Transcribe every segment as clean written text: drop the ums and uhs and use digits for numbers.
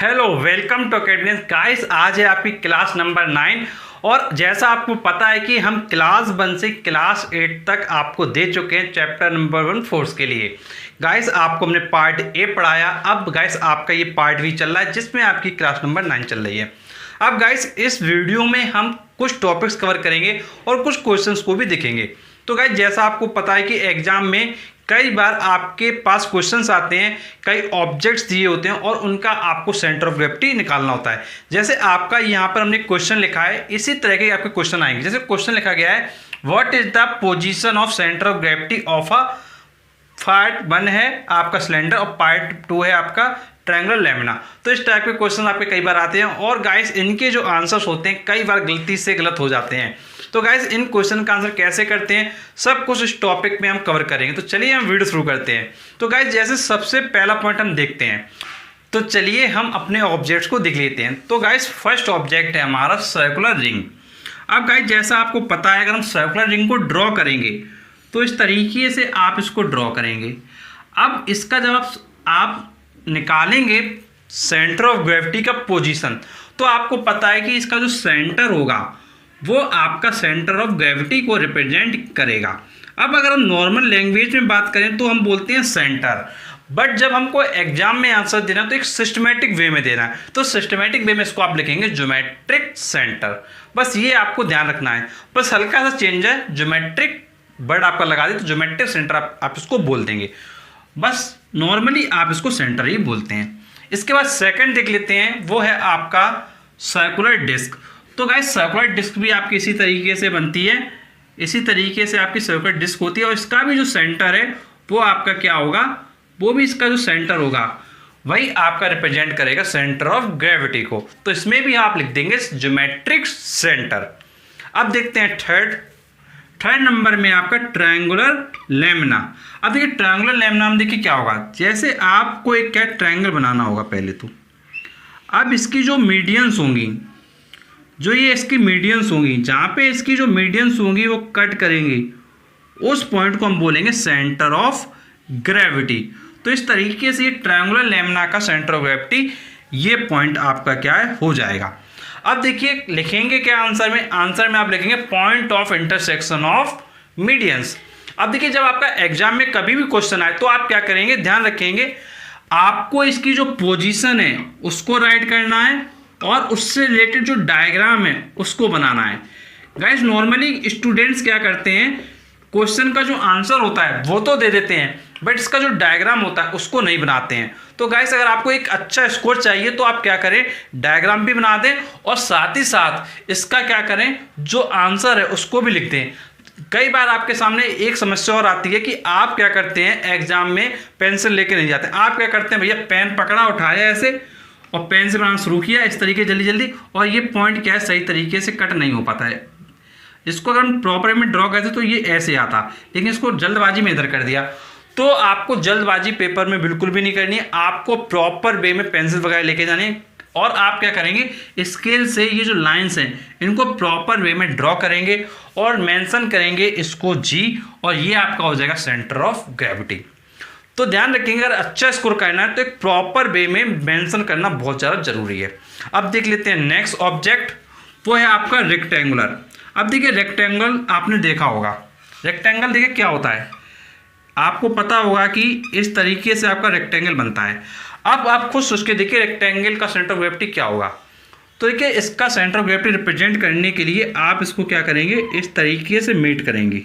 Hello, welcome to academy guys. आज है आपकी क्लास नंबर 9 और जैसा आपको पता है कि हम क्लास 1 से क्लास 8 तक आपको दे चुके हैं चैप्टर नंबर 1 फोर्स के लिए। गाइस आपको हमने पार्ट ए पढ़ाया, अब गाइस आपका ये पार्ट भी चल रहा है जिसमें आपकी क्लास नंबर 9 चल रही है। अब गाइस इस वीडियो में हम कुछ टॉपिक्स कवर करेंगे और कुछ क्वेश्चंस को भी देखेंगे। तो गाइस जैसा आपको पता है कि एग्जाम में कई बार आपके पास क्वेश्चंस आते हैं, कई ऑब्जेक्ट्स दिए होते हैं और उनका आपको सेंटर ऑफ ग्रेविटी निकालना होता है। जैसे आपका यहाँ पर हमने क्वेश्चन लिखा है, इसी तरह के आपके क्वेश्चन आएंगे। जैसे क्वेश्चन लिखा गया है, what is the position of centre of gravity of a part 1 है आपका सिलेंडर और पार्ट 2 है आपका ट्रायंगुलर लैमिना। तो इस टाइप के क्वेश्चन आपके कई बार आते हैं और गाइस इनके जो आंसर्स होते हैं कई बार गलती से गलत हो जाते हैं। तो गाइस इन क्वेश्चन का आंसर कैसे करते हैं सब कुछ इस टॉपिक में हम कवर करेंगे। तो चलिए हम वीडियो शुरू करते हैं। तो गाइस जैसे सबसे पहला पॉइंट हम देखते हैं, तो चलिए हम अपने ऑब्जेक्ट्स को देख लेते हैं। तो गाइस फर्स्ट ऑब्जेक्ट है हमारा सर्कुलर रिंग। अब गाइस जैसा आपको पता है, अगर हम सर्कुलर रिंग को ड्रॉ करेंगे तो इस तरीके से आप इसको ड्रॉ करेंगे। अब इसका जब आप निकालेंगे सेंटर ऑफ ग्रेविटी का पोजीशन, तो आपको पता है कि इसका जो सेंटर होगा वो आपका सेंटर ऑफ ग्रेविटी को रिप्रेजेंट करेगा। अब अगर हम नॉर्मल लैंग्वेज में बात करें तो हम बोलते हैं सेंटर, बट जब हमको एग्जाम में आंसर देना तो एक सिस्टमेटिक वे में देना है। तो सिस्टमेटिक वे में इसको आप लिखेंगे ज्योमेट्रिक सेंटर। बस ये आपको ध्यान रखना है, बस हल्का सा चेंज है, ज्योमेट्रिक वर्ड आपका लगा दे तो ज्योमेट्रिक सेंटर आप इसको बोल देंगे। बस नॉर्मली आप इसको सेंटर ही बोलते हैं। इसके बाद सेकंड देख लेते हैं, वो है आपका सर्कुलर डिस्क। तो गाइस सर्कुलर डिस्क भी आपकी इसी तरीके से बनती है, इसी तरीके से आपकी सर्कुलर डिस्क होती है और इसका भी जो सेंटर है वो आपका क्या होगा, वो भी इसका जो सेंटर होगा वही आपका रिप्रेजेंट करेगा सेंटर ऑफ ग्रेविटी को। तो इसमें भी आप लिख देंगे ज्योमेट्रिक सेंटर। अब देखते हैं थर्ड नंबर में आपका ट्रायंगुलर लैमिना। अब देखिए ट्रायंगुलर लैमिना में देखिए क्या होगा, जैसे आपको एक क्या ट्रायंगल बनाना होगा पहले तो। अब इसकी जो मीडियंस होंगी, जो ये इसकी मीडियंस होंगी, जहाँ पे इसकी जो मीडियंस होंगी वो कट करेंगी, उस पॉइंट को हम बोलेंगे सेंटर ऑफ ग्रेविटी। तो इस तरीके से ये ट्रायंगुलर लैमिना का सेंटर ऑफ ग्रेविटी ये पॉइंट आपका क्या है हो जाएगा। अब देखिए लिखेंगे क्या आंसर में आप लिखेंगे point of intersection of medians. अब देखिए जब आपका एग्जाम में कभी भी क्वेश्चन आए तो आप क्या करेंगे, ध्यान रखेंगे आपको इसकी जो पोजीशन है उसको राइट करना है और उससे रिलेटेड जो डायग्राम है उसको बनाना है। गाइस नॉर्मली स्टूडेंट्स क्या करते हैं, क्वेश्चन का जो आंसर होता है वो तो दे देते हैं बट इसका जो डायग्राम होता है उसको नहीं बनाते हैं। तो गाइस अगर आपको एक अच्छा स्कोर चाहिए तो आप क्या करें, डायग्राम भी बना दें और साथ ही साथ इसका क्या करें, जो आंसर है उसको भी लिख दें। कई बार आपके सामने एक समस्या और आती है कि आप क्या करते हैं, एग्जाम में पेंसिल लेके नहीं जाते, आप क्या करते हैं भैया पेन पकड़ा उठाया ऐसे और पेन से बनाना शुरू किया इस तरीके जल्दी जल्दी, और ये पॉइंट क्या है सही तरीके से कट नहीं हो पाता है। इसको अगर हम प्रॉपर में ड्रॉ करते तो ये ऐसे आता, लेकिन इसको जल्दबाजी में इधर कर दिया। तो आपको जल्दबाजी पेपर में बिल्कुल भी नहीं करनी है, आपको प्रॉपर वे में पेंसिल वगैरह लेके जानी है और आप क्या करेंगे, स्केल से ये जो लाइंस हैं इनको प्रॉपर वे में ड्रॉ करेंगे और मेंशन करेंगे इसको जी, और ये आपका हो जाएगा सेंटर ऑफ ग्रेविटी। तो ध्यान रखेंगे अगर अच्छा स्कोर करना है तो एक प्रॉपर वे में मेंशन करना बहुत ज़्यादा जरूरी है। अब देख लेते हैं नेक्स्ट ऑब्जेक्ट, वो है आपका रेक्टेंगुलर। अब देखिए रेक्टेंगल आपने देखा होगा, रेक्टेंगल देखिए क्या होता है, आपको पता होगा कि इस तरीके से आपका रेक्टेंगल बनता है। अब आप खुद सोच के देखिए रेक्टेंगल का सेंटर ऑफ ग्रेविटी क्या होगा। तो देखिए इसका सेंटर ऑफ ग्रेविटी रिप्रेजेंट करने के लिए आप इसको क्या करेंगे, इस तरीके से मीट करेंगे।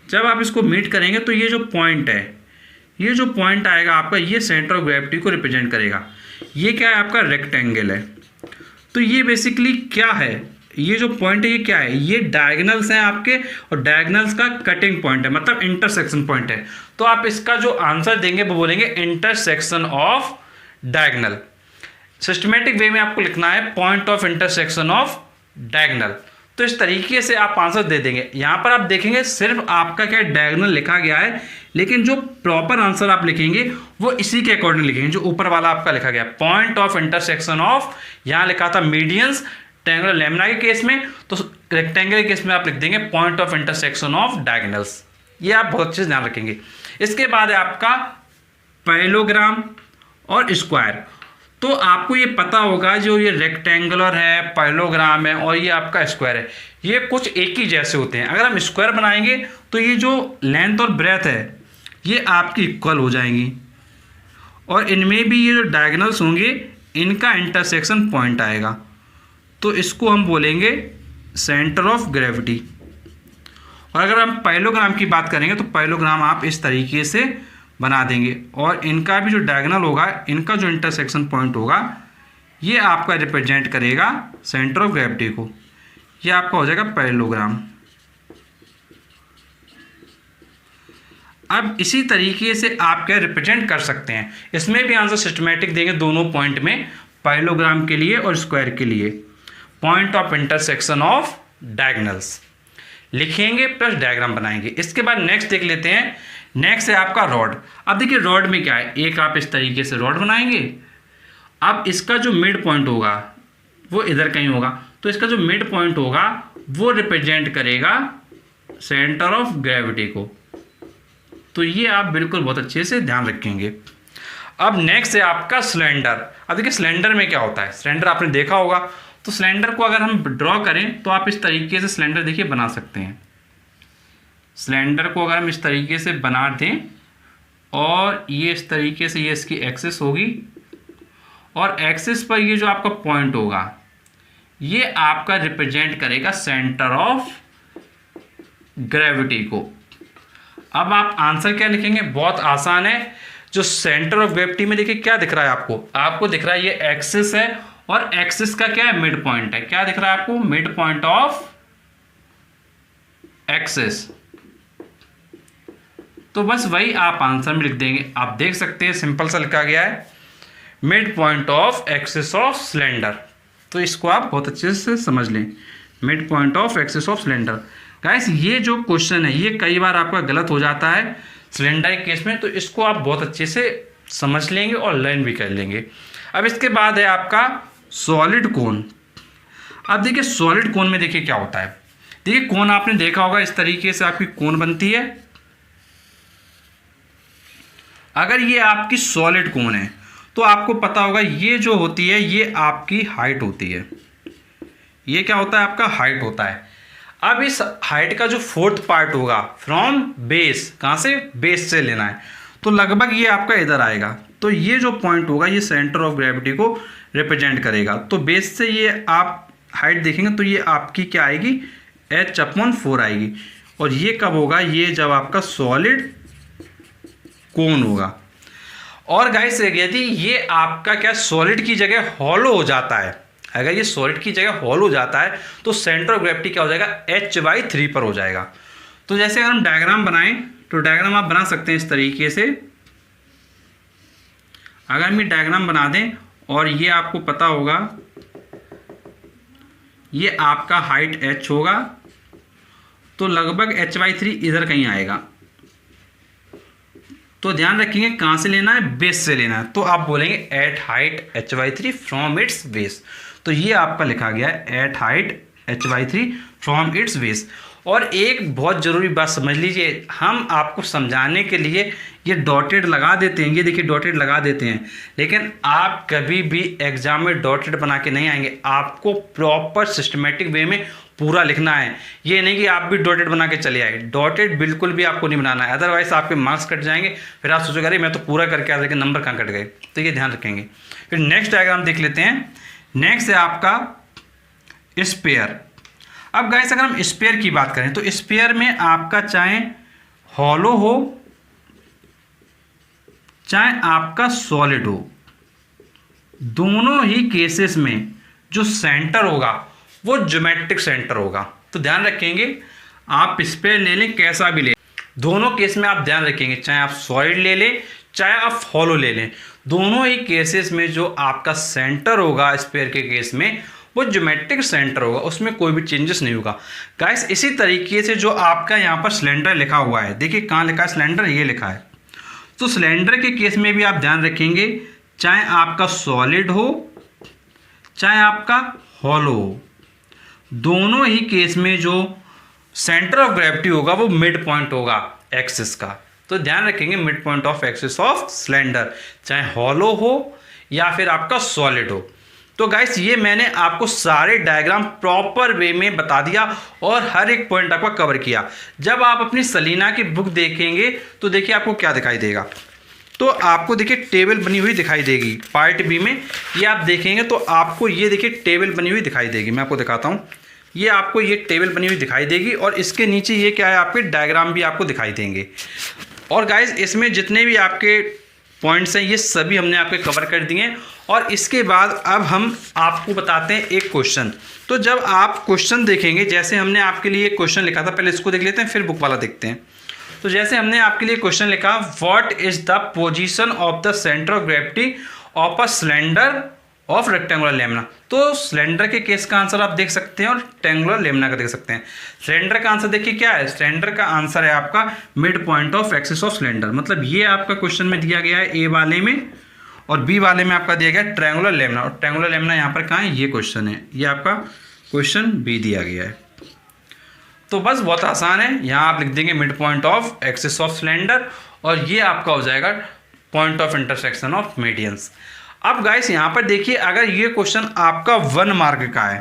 जब आप इसको मीट करेंगे तो ये जो पॉइंट है, ये जो पॉइंट आएगा आपका, ये सेंटर ऑफ ग्रेविटी को रिप्रेजेंट करेगा। ये क्या है आपका रेक्टेंगल है। तो ये बेसिकली क्या है, ये जो पॉइंट है ये क्या है, ये डायगोनल्स हैं आपके और डायगोनल्स का कटिंग पॉइंट है, मतलब इंटरसेक्शन पॉइंट है। तो आप इसका जो आंसर देंगे वो बोलेंगे intersection of diagonal. Systematic way में आपको लिखना है point of intersection of diagonal. तो इस तरीके से आप आंसर दे देंगे। यहाँ पर आप देखेंगे सिर्फ आपका क्या डायगोनल लिखा गया है, लेकिन जो प्रॉपर आंसर आप लिखेंगे वो इसी के अकॉर्डिंग लिखेंगे जो ऊपर वाला आपका लिखा गया पॉइंट ऑफ इंटरसेक्शन ऑफ, यहाँ लिखा था मीडियंस ट्रायंगुलर लैमिना के केस में, तो रेक्टेंगल के केस में आप लिख देंगे point of intersection of diagonals. ये आप बहुत अच्छे से ध्यान रखेंगे। इसके बाद है आपका पैरेललोग्राम और स्क्वायर। तो आपको ये पता होगा जो ये रेक्टेंगुलर है, पैरेललोग्राम है और ये आपका स्क्वायर है, ये कुछ एक ही जैसे होते हैं। अगर हम स्क्वायर बनाएंगे तो ये जो लेंथ और ब्रेथ है ये आपकी इक्वल हो जाएंगी और इनमें भी ये जो डायगोनल्स होंगे इनका इंटरसेक्शन पॉइंट आएगा, तो इसको हम बोलेंगे सेंटर ऑफ ग्रेविटी। और अगर हम पैरेललोग्राम की बात करेंगे तो पैरेललोग्राम आप इस तरीके से बना देंगे और इनका भी जो डायगोनल होगा, इनका जो इंटरसेक्शन पॉइंट होगा ये आपका रिप्रेजेंट करेगा सेंटर ऑफ ग्रेविटी को। ये आपका हो जाएगा पैरेललोग्राम। अब इसी तरीके से आप क्या रिप्रेजेंट कर सकते हैं, इसमें भी आंसर सिस्टमेटिक देंगे दोनों पॉइंट में, पैरेललोग्राम के लिए और स्क्वायर के लिए। Point of intersection of diagonals लिखेंगे प्लस डायग्राम बनाएंगे। इसके बाद नेक्स्ट देख लेते हैं। नेक्स्ट है आपका रॉड। अब देखिए रॉड में क्या है, एक आप इस तरीके से रॉड बनाएंगे। अब इसका जो मिड पॉइंट होगा वो इधर कहीं होगा, तो इसका जो मिड पॉइंट होगा वो रिप्रेजेंट करेगा सेंटर ऑफ ग्रेविटी को। तो ये आप बिल्कुल बहुत अच्छे से ध्यान रखेंगे। अब नेक्स्ट है आपका सिलेंडर। अब देखिए सिलेंडर में क्या होता है, सिलेंडर आपने देखा होगा, तो सिलेंडर को अगर हम ड्रॉ करें तो आप इस तरीके से सिलेंडर देखिए बना सकते हैं। सिलेंडर को अगर हम इस तरीके से बना दें और ये इस तरीके से ये इसकी एक्सिस होगी और एक्सिस पर ये जो आपका पॉइंट होगा ये आपका रिप्रेजेंट करेगा सेंटर ऑफ ग्रेविटी को। अब आप आंसर क्या लिखेंगे, बहुत आसान है। जो सेंटर ऑफ ग्रेविटी में देखिए क्या दिख रहा है आपको, आपको दिख रहा है ये एक्सिस है और एक्सिस का क्या है, मिड पॉइंट है। क्या दिख रहा है आपको, मिड पॉइंट ऑफ एक्सिस। तो बस वही आप आंसर में लिख देंगे। आप देख सकते हैं सिंपल सा लिखा गया है mid point of axis of cylinder. तो इसको आप बहुत अच्छे से समझ लें, mid point of axis of cylinder. Guys ये जो क्वेश्चन है ये कई बार आपका गलत हो जाता है सिलेंडर के केस में, तो इसको आप बहुत अच्छे से समझ लेंगे और लर्न भी कर लेंगे। अब इसके बाद है आपका सॉलिड कोन। अब देखिए सॉलिड कोन में देखिए क्या होता है। देखिए कोन आपने देखा होगा, इस तरीके से आपकी कोन बनती है। अगर ये आपकी सॉलिड कोन है तो आपको पता होगा ये जो होती है ये आपकी हाइट होती है। ये क्या होता है, आपका हाइट होता है। अब इस हाइट का जो फोर्थ पार्ट होगा फ्रॉम बेस, कहाँ से, बेस से लेना है, तो लगभग ये आपका इधर आएगा। तो ये जो पॉइंट होगा ये सेंटर ऑफ ग्रेविटी को रिप्रेजेंट करेगा। तो बेस से ये आप हाइट देखेंगे तो ये आपकी क्या आएगी, h/4 आएगी। और ये कब होगा, ये जब आपका सॉलिड कोन होगा। और गाइस यदि ये आपका क्या सॉलिड की जगह हॉलो हो जाता है, अगर ये सॉलिड की जगह हॉलो हो जाता है तो सेंटर ऑफ ग्रेविटी क्या हो जाएगा, h/3 पर हो जाएगा। तो जैसे अगर हम डायग्राम बनाएं तो डायग्राम आप बना सकते हैं इस तरीके से। अगर हम ये डायग्राम बना दें और ये आपको पता होगा ये आपका हाइट h होगा, तो लगभग h/3 इधर कहीं आएगा। तो ध्यान रखेंगे कहाँ से लेना है, बेस से लेना है। तो आप बोलेंगे at height h/3 from its base. तो ये आपका लिखा गया है at height h/3 from its base. और एक बहुत ज़रूरी बात समझ लीजिए, हम आपको समझाने के लिए ये डॉटेड लगा देते हैं, ये देखिए डॉटेड लगा देते हैं, लेकिन आप कभी भी एग्जाम में डॉटेड बना के नहीं आएंगे। आपको प्रॉपर सिस्टमेटिक वे में पूरा लिखना है। ये नहीं कि आप भी डॉटेड बना के चले आए, डॉटेड बिल्कुल भी आपको नहीं बनाना है, अदरवाइज आपके मार्क्स कट जाएंगे। फिर आप सोचोगे अरे मैं तो पूरा करके आया लेकिन नंबर कहाँ कट गए। तो ये ध्यान रखेंगे। फिर नेक्स्ट डायग्राम देख लेते हैं। नेक्स्ट है आपका स्पेयर। अब गाइस अगर हम स्पेयर की बात करें तो स्पेयर में आपका चाहे हॉलो हो चाहे आपका सॉलिड हो, दोनों ही केसेस में जो सेंटर होगा वो ज्योमेट्रिक सेंटर होगा। तो ध्यान रखेंगे, आप स्पेयर ले लें कैसा भी ले, दोनों केस में आप ध्यान रखेंगे, चाहे आप सॉलिड ले लें चाहे आप हॉलो ले लें, दोनों ही केसेस में जो आपका सेंटर होगा स्पेयर के केस में वो ज्योमेट्रिक सेंटर होगा, उसमें कोई भी चेंजेस नहीं होगा। गाइस इसी तरीके से जो आपका यहाँ पर सिलेंडर लिखा हुआ है, देखिए कहाँ लिखा है सिलेंडर, ये लिखा है। तो सिलेंडर के केस में भी आप ध्यान रखेंगे, चाहे आपका सॉलिड हो चाहे आपका हॉलो हो, दोनों ही केस में जो सेंटर ऑफ ग्रेविटी होगा वो मिड पॉइंट होगा एक्सिस का। तो ध्यान रखेंगे mid point of axis of cylinder, चाहे हॉलो हो या फिर आपका सॉलिड हो। तो गाइस ये मैंने आपको सारे डायग्राम प्रॉपर वे में बता दिया और हर एक पॉइंट आपका कवर किया। जब आप अपनी सलीना की बुक देखेंगे तो देखिए आपको क्या दिखाई देगा। तो आपको देखिए टेबल बनी हुई दिखाई देगी पार्ट बी में। ये आप देखेंगे तो आपको ये देखिए टेबल बनी हुई दिखाई देगी। मैं आपको दिखाता हूँ, ये आपको ये टेबल बनी हुई दिखाई देगी और इसके नीचे ये क्या है, आपके डायग्राम भी आपको दिखाई देंगे। और गाइस इसमें जितने भी आपके पॉइंट्स हैं ये सभी हमने आपके कवर कर दिए। और इसके बाद अब हम आपको बताते हैं एक क्वेश्चन। तो जब आप क्वेश्चन देखेंगे, जैसे हमने आपके लिए क्वेश्चन लिखा था, पहले इसको देख लेते हैं फिर बुक वाला देखते हैं। तो जैसे हमने आपके लिए क्वेश्चन लिखा, what is the position of the centre of gravity of a cylinder of rectangular Lemna. तो सिलेंडर के केस का आंसर आप देख सकते हैं और रेक्टेंगुलर लेमना का देख सकते हैं। सिलेंडर का आंसर देखिए क्या है, सिलेंडर का आंसर है आपका mid point of axis of cylinder. मतलब ये आपका क्वेश्चन में दिया गया है ए वाले में, और बी वाले में आपका दिया गया है ट्रायंगुलर लेमना। और ट्रायंगुलर लेमना यहाँ पर कहाँ है, ये क्वेश्चन है, ये आपका क्वेश्चन बी दिया गया है। तो बस बहुत आसान है, यहाँ आप लिख देंगे mid point of axis of cylinder और ये आपका हो जाएगा point of intersection of medians. अब गाइस यहाँ पर देखिए, अगर ये क्वेश्चन आपका 1 मार्क का है,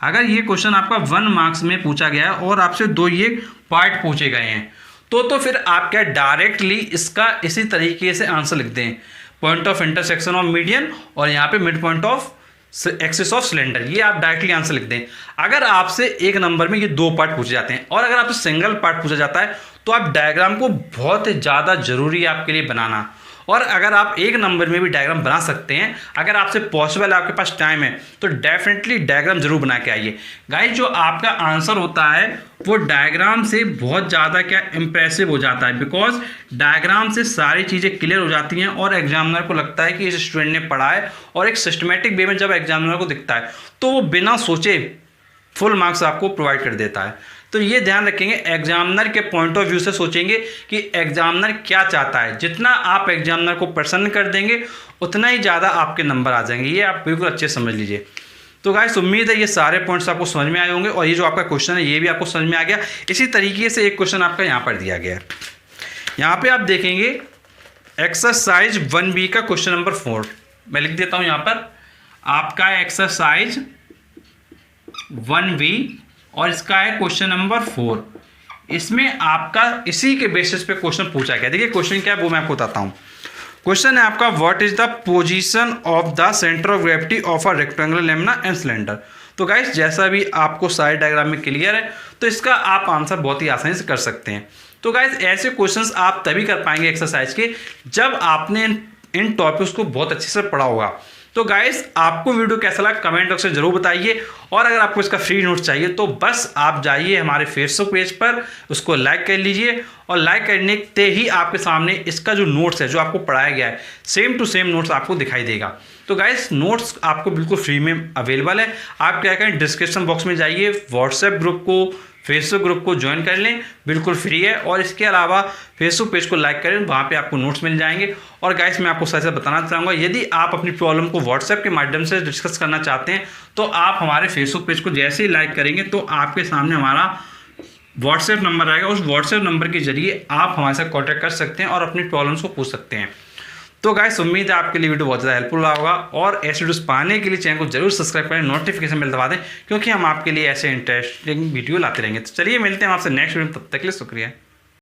अगर ये क्वेश्चन आपका 1 मार्क्स में पूछा गया है और आपसे 2 ये पार्ट पूछे गए हैं, तो फिर आप क्या डायरेक्टली इसका इसी तरीके से आंसर लिख दें, point of intersection of median और यहाँ पे mid point of axis of cylinder, ये आप डायरेक्टली आंसर लिख दें। अगर आपसे एक नंबर में ये 2 पार्ट पूछे जाते हैं और अगर आपसे सिंगल पार्ट पूछा जाता है तो आप डायग्राम को बहुत ज़्यादा जरूरी है आपके लिए बनाना। और अगर आप एक नंबर में भी डायग्राम बना सकते हैं, अगर आपसे पॉसिबल है, आपके पास टाइम है, तो डेफिनेटली डायग्राम जरूर बना के आइए। गाइस जो आपका आंसर होता है वो डायग्राम से बहुत ज़्यादा क्या इम्प्रेसिव हो जाता है, बिकॉज डायग्राम से सारी चीज़ें क्लियर हो जाती हैं और एग्जामिनर को लगता है कि इस स्टूडेंट ने पढ़ा है। और एक सिस्टमेटिक वे में जब एग्जामिनर को दिखता है तो वो बिना सोचे फुल मार्क्स आपको प्रोवाइड कर देता है। तो ये ध्यान रखेंगे, एग्जामिनर के पॉइंट ऑफ व्यू से सोचेंगे कि एग्जामिनर क्या चाहता है। जितना आप एग्जामिनर को प्रसन्न कर देंगे उतना ही ज़्यादा आपके नंबर आ जाएंगे। ये आप बिल्कुल अच्छे समझ लीजिए। तो गाइस उम्मीद है ये सारे पॉइंट्स आपको समझ में आए होंगे और ये जो आपका क्वेश्चन है ये भी आपको समझ में आ गया। इसी तरीके से एक क्वेश्चन आपका यहाँ पर दिया गया है, यहाँ पे आप देखेंगे एक्सरसाइज 1B का क्वेश्चन नंबर 4। मैं लिख देता हूँ यहाँ पर, आपका एक्सरसाइज 1B और इसका है क्वेश्चन नंबर 4। इसमें आपका इसी के बेसिस पे क्वेश्चन पूछा गया। देखिए क्वेश्चन क्या है वो मैं आपको बताता हूँ। क्वेश्चन है आपका, what is the position of the centre of gravity of a rectangular Lemna and cylinder. तो गाइस जैसा भी आपको सारे डायग्राम में क्लियर है तो इसका आप आंसर बहुत ही आसानी से कर सकते हैं। तो गाइस ऐसे क्वेश्चंस आप तभी कर पाएंगे एक्सरसाइज के जब आपने इन टॉपिक्स को बहुत अच्छे से पढ़ा होगा। तो गाइस आपको वीडियो कैसा लगा कमेंट बॉक्स में जरूर बताइए। और अगर आपको इसका फ्री नोट्स चाहिए तो बस आप जाइए हमारे फेसबुक पेज पर, उसको लाइक कर लीजिए और लाइक करने के ही आपके सामने इसका जो नोट्स है जो आपको पढ़ाया गया है सेम टू सेम नोट्स आपको दिखाई देगा। तो गाइस नोट्स आपको बिल्कुल फ्री में अवेलेबल है। आप क्या करें, डिस्क्रिप्शन बॉक्स में जाइए, व्हाट्सएप ग्रुप को, फेसबुक ग्रुप को ज्वाइन कर लें, बिल्कुल फ्री है। और इसके अलावा फेसबुक पेज को लाइक करें, वहाँ पे आपको नोट्स मिल जाएंगे। और गाइस मैं आपको सच बताना चाहूँगा, यदि आप अपनी प्रॉब्लम को व्हाट्सएप के माध्यम से डिस्कस करना चाहते हैं तो आप हमारे फेसबुक पेज को जैसे ही लाइक करेंगे तो आपके सामने हमारा व्हाट्सएप नंबर आएगा। उस व्हाट्सएप नंबर के जरिए आप हमारे साथ कॉन्टैक्ट कर सकते हैं और अपनी प्रॉब्लम्स को पूछ सकते हैं। तो गाइस उम्मीद है आपके लिए वीडियो बहुत ज़्यादा हेल्पफुल रहा होगा और ऐसे वीडियोस पाने के लिए चैनल को जरूर सब्सक्राइब करें, नोटिफिकेशन बेल दबा दें, क्योंकि हम आपके लिए ऐसे इंटरेस्टिंग वीडियो लाते रहेंगे। तो चलिए मिलते हैं आपसे नेक्स्ट वीडियो में, तब तक के लिए शुक्रिया।